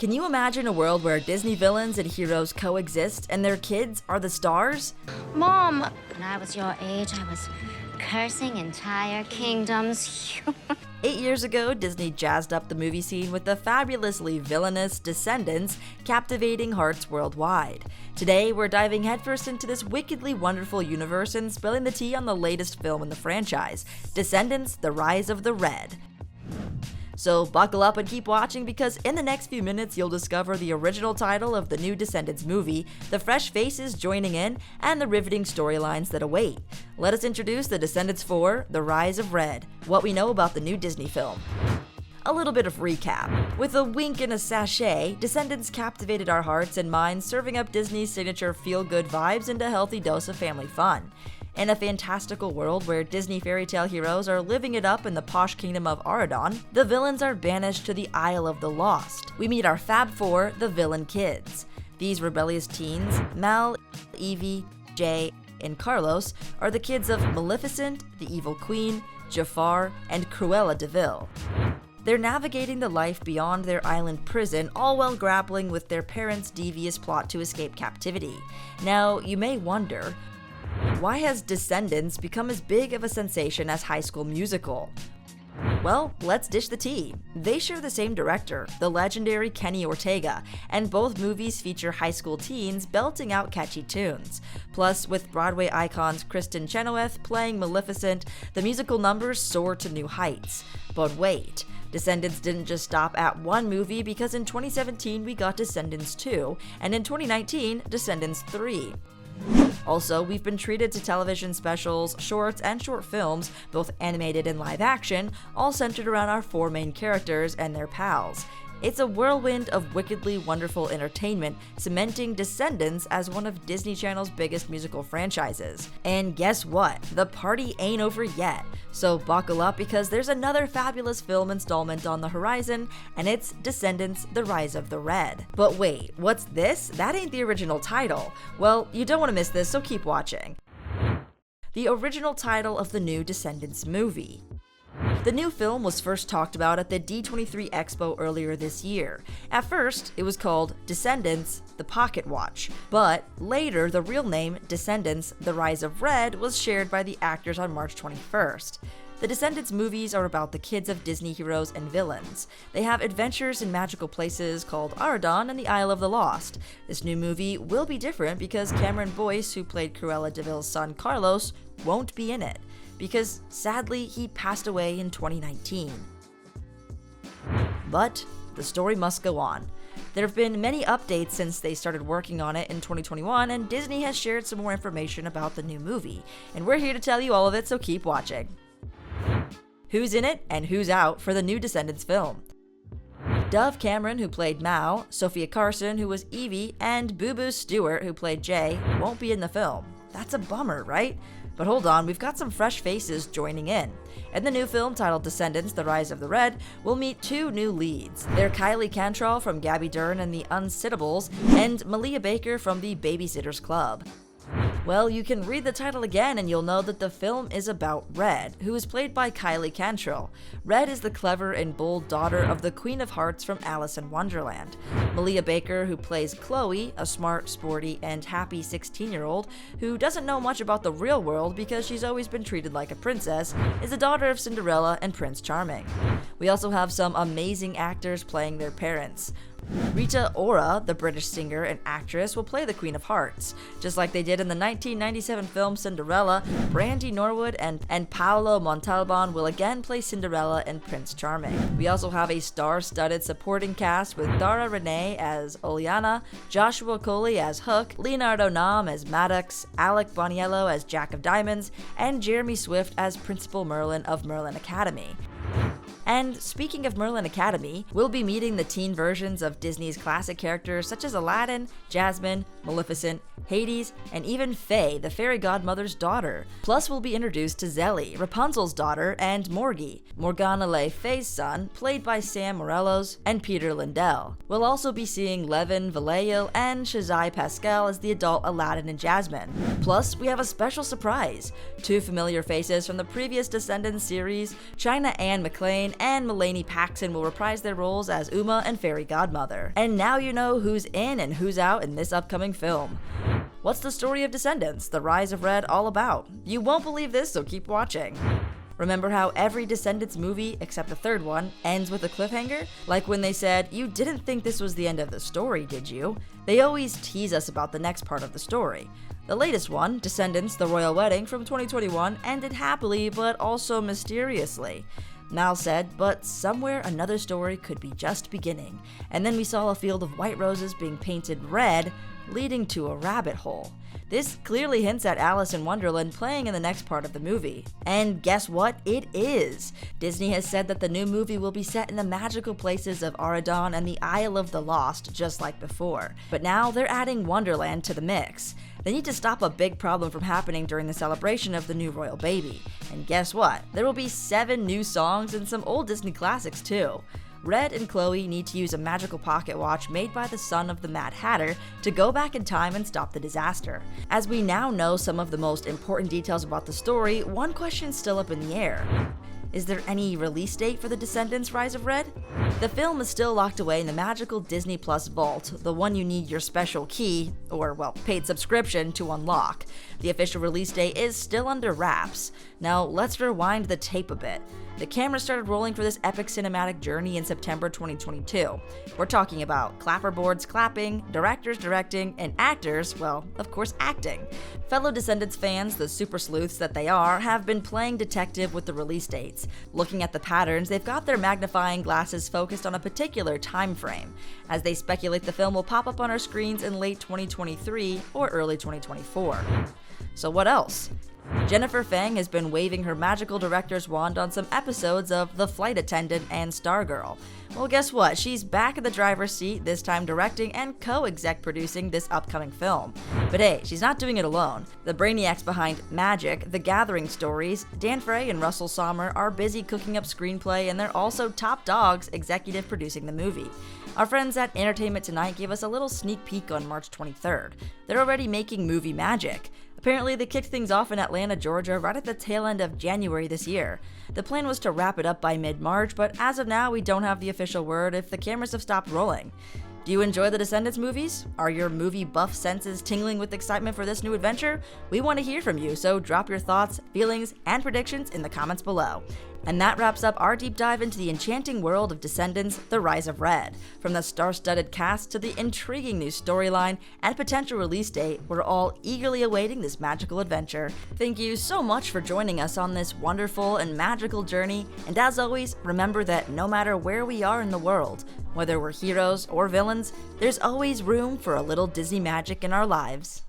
Can you imagine a world where Disney villains and heroes coexist and their kids are the stars? Mom! When I was your age, I was cursing entire kingdoms. 8 years ago, Disney jazzed up the movie scene with the fabulously villainous Descendants, captivating hearts worldwide. Today, we're diving headfirst into this wickedly wonderful universe and spilling the tea on the latest film in the franchise, Descendants: The Rise of the Red. So buckle up and keep watching, because in the next few minutes you'll discover the original title of the new Descendants movie, the fresh faces joining in, and the riveting storylines that await. Let us introduce the Descendants 4, The Rise of Red, what we know about the new Disney film. A little bit of recap. With a wink and a sachet, Descendants captivated our hearts and minds, serving up Disney's signature feel-good vibes and a healthy dose of family fun. In a fantastical world where Disney fairy tale heroes are living it up in the posh kingdom of Aradon, the villains are banished to the Isle of the Lost. We meet our Fab Four, the villain kids. These rebellious teens, Mal, Evie, Jay, and Carlos, are the kids of Maleficent, the Evil Queen, Jafar, and Cruella de Vil. They're navigating the life beyond their island prison, all while grappling with their parents' devious plot to escape captivity. Now, you may wonder, why has Descendants become as big of a sensation as High School Musical? Well, let's dish the tea. They share the same director, the legendary Kenny Ortega, and both movies feature high school teens belting out catchy tunes. Plus, with Broadway icons Kristen Chenoweth playing Maleficent, the musical numbers soar to new heights. But wait, Descendants didn't just stop at one movie, because in 2017 we got Descendants 2, and in 2019, Descendants 3. Also, we've been treated to television specials, shorts, and short films, both animated and live action, all centered around our four main characters and their pals. It's a whirlwind of wickedly wonderful entertainment, cementing Descendants as one of Disney Channel's biggest musical franchises. And guess what? The party ain't over yet. So buckle up, because there's another fabulous film installment on the horizon, and it's Descendants: The Rise of the Red. But wait, what's this? That ain't the original title. Well, you don't want to miss this, so keep watching. The original title of the new Descendants movie. The new film was first talked about at the D23 Expo earlier this year. At first, it was called Descendants: The Pocket Watch, but later the real name, Descendants: The Rise of Red, was shared by the actors on March 21st. The Descendants movies are about the kids of Disney heroes and villains. They have adventures in magical places called Aradon and the Isle of the Lost. This new movie will be different because Cameron Boyce, who played Cruella de Vil's son Carlos, won't be in it, because sadly he passed away in 2019. But the story must go on. There have been many updates since they started working on it in 2021, and Disney has shared some more information about the new movie, and we're here to tell you all of it, so keep watching. Who's in it and who's out for the new Descendants film? Dove Cameron, who played Mao, Sophia Carson, who was Evie, and Boo Boo Stewart, who played Jay, won't be in the film. That's a bummer, right? But hold on, we've got some fresh faces joining in. In the new film titled Descendants: The Rise of the Red, we'll meet two new leads. They're Kylie Cantrell from Gabby Dern and the Unsittables, and Malia Baker from the Babysitters Club. Well, you can read the title again and you'll know that the film is about Red, who is played by Kylie Cantrell. Red is the clever and bold daughter of the Queen of Hearts from Alice in Wonderland. Malia Baker, who plays Chloe, a smart, sporty, and happy 16-year-old who doesn't know much about the real world because she's always been treated like a princess, is the daughter of Cinderella and Prince Charming. We also have some amazing actors playing their parents. Rita Ora, the British singer and actress, will play the Queen of Hearts. Just like they did in the 1997 film Cinderella, Brandy Norwood and Paolo Montalban will again play Cinderella and Prince Charming. We also have a star-studded supporting cast with Dara Renee as Oleana, Joshua Coley as Hook, Leonardo Nam as Maddox, Alec Boniello as Jack of Diamonds, and Jeremy Swift as Principal Merlin of Merlin Academy. And speaking of Merlin Academy, we'll be meeting the teen versions of Disney's classic characters such as Aladdin, Jasmine, Maleficent, Hades, and even Faye, the fairy godmother's daughter. Plus, we'll be introduced to Zelly, Rapunzel's daughter, and Morgie, Morgana Le Fay's son, played by Sam Morelos, and Peter Lindell. We'll also be seeing Levin Vallejo and Shazai Pascal as the adult Aladdin and Jasmine. Plus, we have a special surprise. Two familiar faces from the previous Descendants series, China Anne McClain Chastain and Mulaney Paxton will reprise their roles as Uma and Fairy Godmother. And now you know who's in and who's out in this upcoming film. What's the story of Descendants, The Rise of Red, all about? You won't believe this, so keep watching. Remember how every Descendants movie, except the third one, ends with a cliffhanger? Like when they said, "You didn't think this was the end of the story, did you?" They always tease us about the next part of the story. The latest one, Descendants: The Royal Wedding from 2021, ended happily but also mysteriously. Mal said, but somewhere another story could be just beginning. And then we saw a field of white roses being painted red, leading to a rabbit hole. This clearly hints at Alice in Wonderland playing in the next part of the movie. And guess what? It is! Disney has said that the new movie will be set in the magical places of Auradon and the Isle of the Lost, just like before. But now they're adding Wonderland to the mix. They need to stop a big problem from happening during the celebration of the new royal baby. And guess what? There will be 7 new songs and some old Disney classics too. Red and Chloe need to use a magical pocket watch made by the son of the Mad Hatter to go back in time and stop the disaster. As we now know some of the most important details about the story, one question's still up in the air. Is there any release date for The Descendants: Rise of Red? The film is still locked away in the magical Disney Plus vault, the one you need your special key, or well, paid subscription to unlock. The official release date is still under wraps. Now let's rewind the tape a bit. The camera started rolling for this epic cinematic journey in September 2022. We're talking about clapperboards clapping, directors directing, and actors, well, of course, acting. Fellow Descendants fans, the super sleuths that they are, have been playing detective with the release dates. Looking at the patterns, they've got their magnifying glasses focused on a particular time frame, as they speculate the film will pop up on our screens in late 2023 or early 2024. So what else? Jennifer Feng has been waving her magical director's wand on some episodes of The Flight Attendant and Stargirl. Well, guess what? She's back in the driver's seat, this time directing and co-exec producing this upcoming film. But hey, she's not doing it alone. The brainiacs behind Magic, The Gathering Stories, Dan Frey and Russell Sommer are busy cooking up screenplay, and they're also top dogs executive producing the movie. Our friends at Entertainment Tonight gave us a little sneak peek on March 23rd. They're already making movie magic. Apparently, they kicked things off in Atlanta, Georgia, right at the tail end of January this year. The plan was to wrap it up by mid-March, but as of now, we don't have the official word if the cameras have stopped rolling. Do you enjoy the Descendants movies? Are your movie buff senses tingling with excitement for this new adventure? We want to hear from you, so drop your thoughts, feelings, and predictions in the comments below. And that wraps up our deep dive into the enchanting world of Descendants: The Rise of Red. From the star-studded cast to the intriguing new storyline and potential release date, we're all eagerly awaiting this magical adventure. Thank you so much for joining us on this wonderful and magical journey, and as always, remember that no matter where we are in the world, whether we're heroes or villains, there's always room for a little Disney magic in our lives.